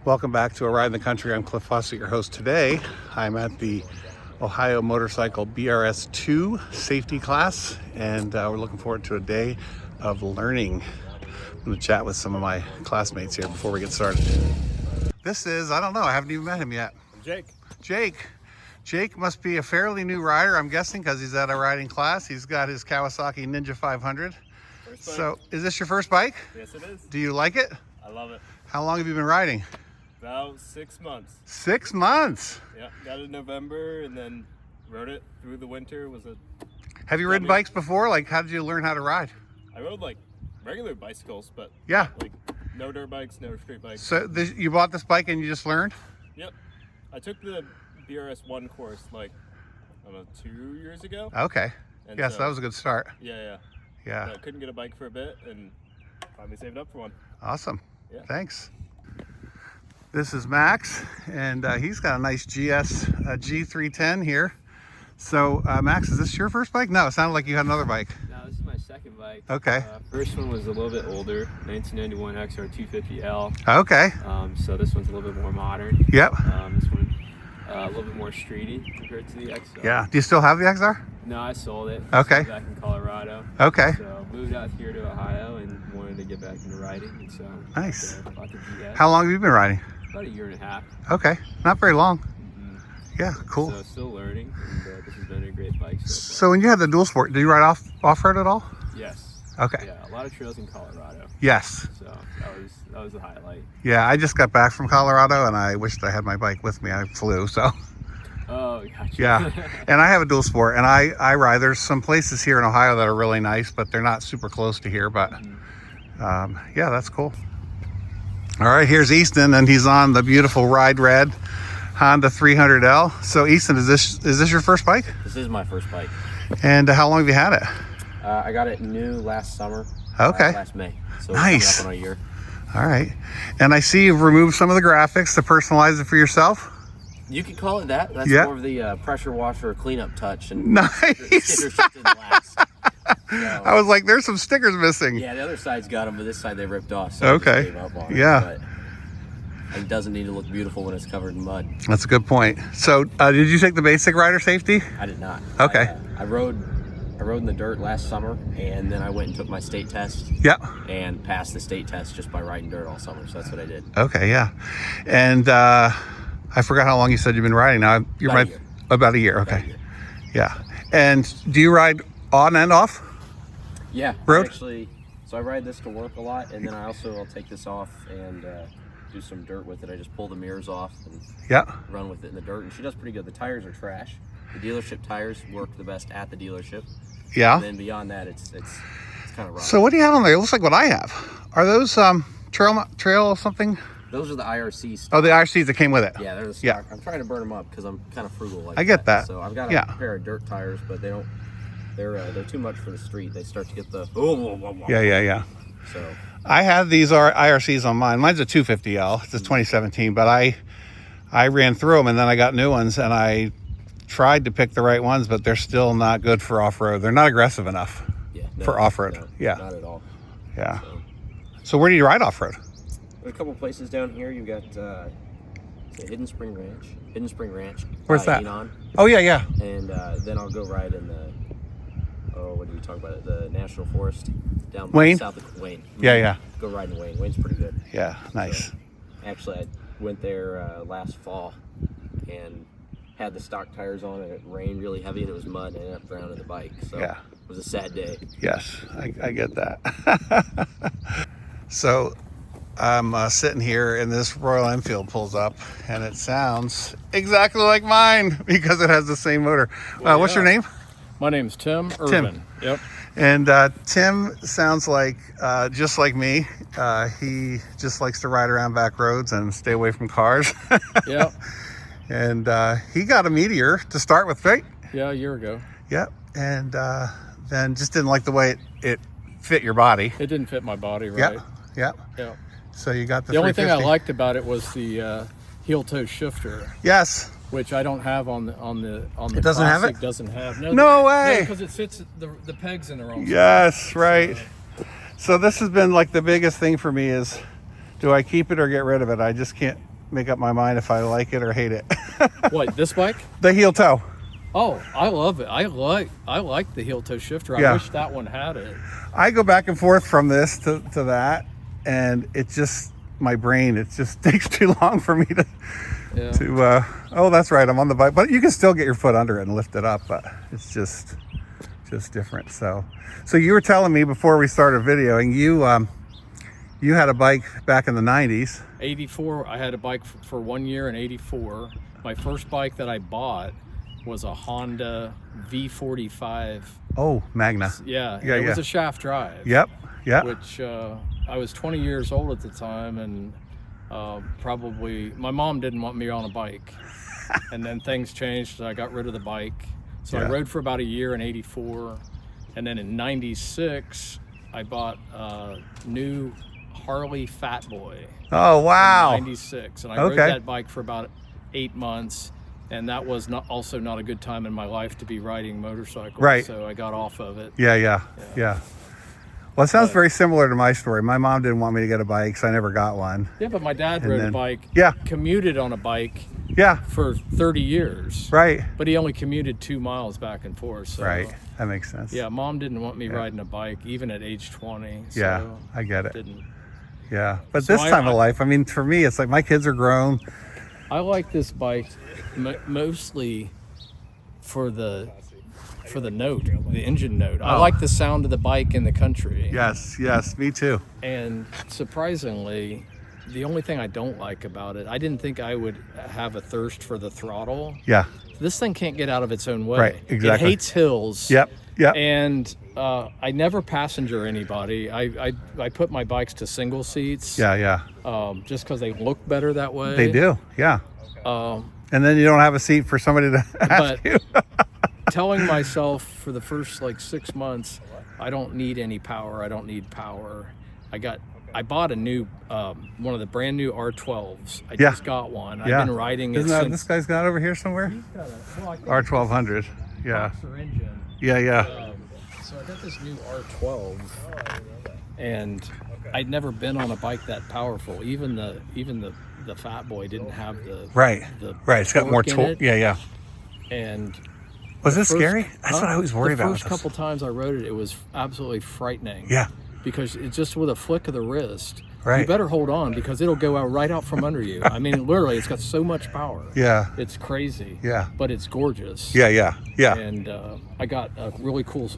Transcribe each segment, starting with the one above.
Welcome back to A Ride in the Country. I'm Cliff Fawcett, your host. Today, I'm at the Ohio Motorcycle BRS2 safety class, and we're looking forward to a day of learning. I'm going to chat with some of my classmates here before we get started. This is, I don't know, I haven't even met him yet. Jake. Jake must be a fairly new rider, I'm guessing, because he's at a riding class. He's got his Kawasaki Ninja 500. So, is this your first bike? Yes, it is. Do you like it? I love it. How long have you been riding? About 6 months. 6 months? Yeah, got it in November and then rode it through the winter. Have you ridden bikes before? Like, how did you learn how to ride? I rode like regular bicycles, but yeah, like no dirt bikes, no street bikes. So you bought this bike and you just learned? Yep. I took the BRS1 course like, I don't know, 2 years ago. Okay. And yes, that was a good start. Yeah. I couldn't get a bike for a bit and finally saved up for one. Awesome. Yeah. Thanks. This is Max, and he's got a nice G310 here. So, Max, is this your first bike? No, it sounded like you had another bike. No, this is my second bike. Okay. First one was a little bit older, 1991 XR250L. Okay. So this one's a little bit more modern. Yep. This one a little bit more streety compared to the XR. Yeah. Do you still have the XR? No, I sold it. Okay. Back in Colorado. Okay. So moved out here to Ohio and wanted to get back into riding, and so nice. Bought the GS. How long have you been riding? About a year and a half. Okay. Not very long. Mm-hmm. Yeah. Cool. So still learning, and this has been a great bike so far. So when you had the dual sport, did you ride off-road at all? Yes. Okay. Yeah, a lot of trails in Colorado. Yes. So that was the highlight. Yeah, I just got back from Colorado and I wished I had my bike with me. I flew, so. Oh, gotcha. Yeah, and I have a dual sport, and I ride. There's some places here in Ohio that are really nice, but they're not super close to here. But yeah, that's cool. All right, here's Easton, and he's on the beautiful Ride Red Honda 300L. So, Easton, is this your first bike? This is my first bike. And how long have you had it? I got it new last summer. Okay. Last May. So nice. It's coming up on a year. All right. And I see you've removed some of the graphics to personalize it for yourself. You could call it that. That's more of the pressure washer cleanup touch. And nice. Stickers just didn't last. So, I was like, there's some stickers missing. Yeah, the other side's got them, but this side they ripped off. So okay. I just gave up on it, but it doesn't need to look beautiful when it's covered in mud. That's a good point. So did you take the basic rider safety? I did not. Okay. I rode in the dirt last summer, and then I went and took my state test. Yep. And passed the state test just by riding dirt all summer. So that's what I did. Okay, yeah. And I forgot how long you said you've been riding now. You're about a year. Okay. About a year. Yeah. And do you ride on and off? Yeah. Road? So I ride this to work a lot, and then I'll take this off and do some dirt with it. I just pull the mirrors off and run with it in the dirt, and she does pretty good. The tires are trash. The dealership tires work the best at the dealership. Yeah. And then beyond that, it's kind of rough. So what do you have on there? It looks like what I have. Are those trail something? Those are the IRCs. Oh, the IRCs that came with it. Yeah, they're the stock. I'm trying to burn them up because I'm kind of frugal. I get that. So I've got a pair of dirt tires, but they don't. They're too much for the street. They start to get the. Yeah. So I have these IRCs on mine. Mine's a 250L. It's a 2017, but I ran through them and then I got new ones, and I tried to pick the right ones, but they're still not good for off-road. They're not aggressive enough for off-road. No, not at all. Yeah. So where do you ride off-road? There's a couple places down here. You've got Hidden Spring Ranch. Where's that? Enon. Oh, yeah. And then I'll go ride in the, what do we talk about? The National Forest down Wayne? South of Wayne. Yeah. Go ride in Wayne. Wayne's pretty good. Yeah, nice. So, actually, I went there last fall and had the stock tires on, and it rained really heavy, and it was mud, and I ended up drowning the bike. So it was a sad day. Yes, I get that. So I'm sitting here, and this Royal Enfield pulls up, and it sounds exactly like mine because it has the same motor. What's your name? My name's Tim Irvin. Tim. Yep. And Tim sounds like just like me. He just likes to ride around back roads and stay away from cars. Yep. And he got a Meteor to start with, right? Yeah, a year ago. Yep. And then just didn't like the way it fit your body. It didn't fit my body right. Yep. So you got the only thing I liked about it was the heel toe shifter. Yes. Which I don't have on the It doesn't have it? Doesn't have. No way. Because it fits the pegs in the wrong. Yes, right. So this has been like the biggest thing for me is, do I keep it or get rid of it? I just can't make up my mind if I like it or hate it. What, this bike? The heel toe. Oh, I love it. I like the heel toe shifter. Yeah. I wish that one had it. I go back and forth from this to that, and it just, my brain, it just takes too long for me to oh, that's right, I'm on the bike, but you can still get your foot under it and lift it up, but it's just different. So you were telling me before we started videoing, you had a bike back in the 90s. 84, I had a bike for 1 year in 84. My first bike that I bought was a Honda V45. Oh, Magna. Yeah, it was a shaft drive. Yep. Which I was 20 years old at the time, and probably my mom didn't want me on a bike. And then things changed, so I got rid of the bike. So I rode for about a year in 84. And then in 96, I bought a new Harley Fat Boy. Oh, wow. In 96. And I rode that bike for about 8 months. And that was also not a good time in my life to be riding motorcycles. Right. So I got off of it. Yeah. Well, it sounds very similar to my story. My mom didn't want me to get a bike, so I never got one. Yeah, but my dad rode a bike. Yeah. Commuted on a bike. Yeah. For 30 years. Right. But he only commuted 2 miles back and forth. So, right. That makes sense. Yeah, Mom didn't want me riding a bike, even at age 20. So yeah, I get it. Didn't. Yeah, but this time of life, I mean, for me, it's like my kids are grown. I like this bike mostly for the note, the engine note. I like the sound of the bike in the country. Yes, me too. And surprisingly, the only thing I don't like about it, I didn't think I would have a thirst for the throttle. Yeah. This thing can't get out of its own way. Right, exactly. It hates hills. Yep. And I never passenger anybody. I put my bikes to single seats. Yeah. Just because they look better that way. They do, yeah. And then you don't have a seat for somebody to ask you. Telling myself for the first 6 months, I don't need any power. I don't need power. I bought a new, one of the brand new R12s. I just got one. I've been riding it since. This guy's got over here somewhere? He's got a R1200. Yeah. boxer engine. Yeah. So I got this new R12, and I'd never been on a bike that powerful. Even the Fat Boy didn't have the right. It's got more torque. Yeah. And was it scary? That's what I always worry about. The first couple times I rode it, it was absolutely frightening. Yeah. Because it's just with a flick of the wrist. Right. You better hold on because it'll go out right out from under you. I mean, literally, it's got so much power. Yeah. It's crazy. Yeah. But it's gorgeous. Yeah. And I got a really cool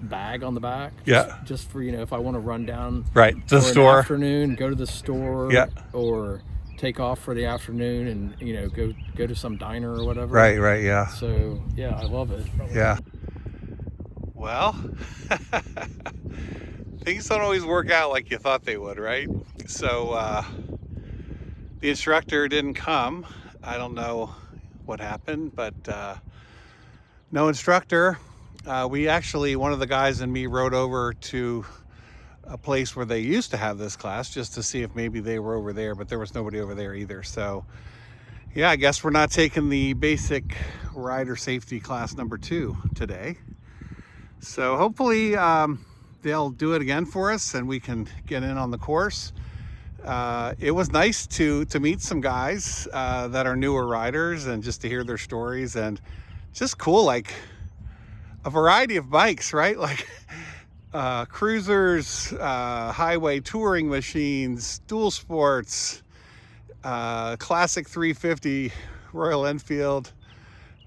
bag on the back. Just for, if I want to run down. Right. To the store. Afternoon, go to the store. Yeah. Or take off for the afternoon and, go to some diner or whatever. Right. Yeah. So, yeah, I love it. Yeah. Well, things don't always work out like you thought they would, right? So the instructor didn't come. I don't know what happened, but no instructor. We actually, one of the guys and me rode over to a place where they used to have this class just to see if maybe they were over there, but there was nobody over there either. So yeah, I guess we're not taking the basic rider safety class number 2 today. So hopefully they'll do it again for us and we can get in on the course. It was nice to meet some guys that are newer riders and just to hear their stories, and just cool, like a variety of bikes, right? Like cruisers, highway touring machines, dual sports, classic 350 Royal Enfield,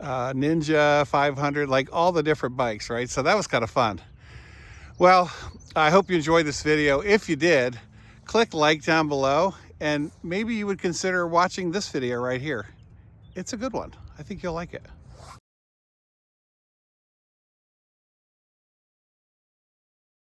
Ninja 500, like all the different bikes, right? So that was kind of fun. Well, I hope you enjoyed this video. If you did, click like down below, and maybe you would consider watching this video right here. It's a good one. I think you'll like it.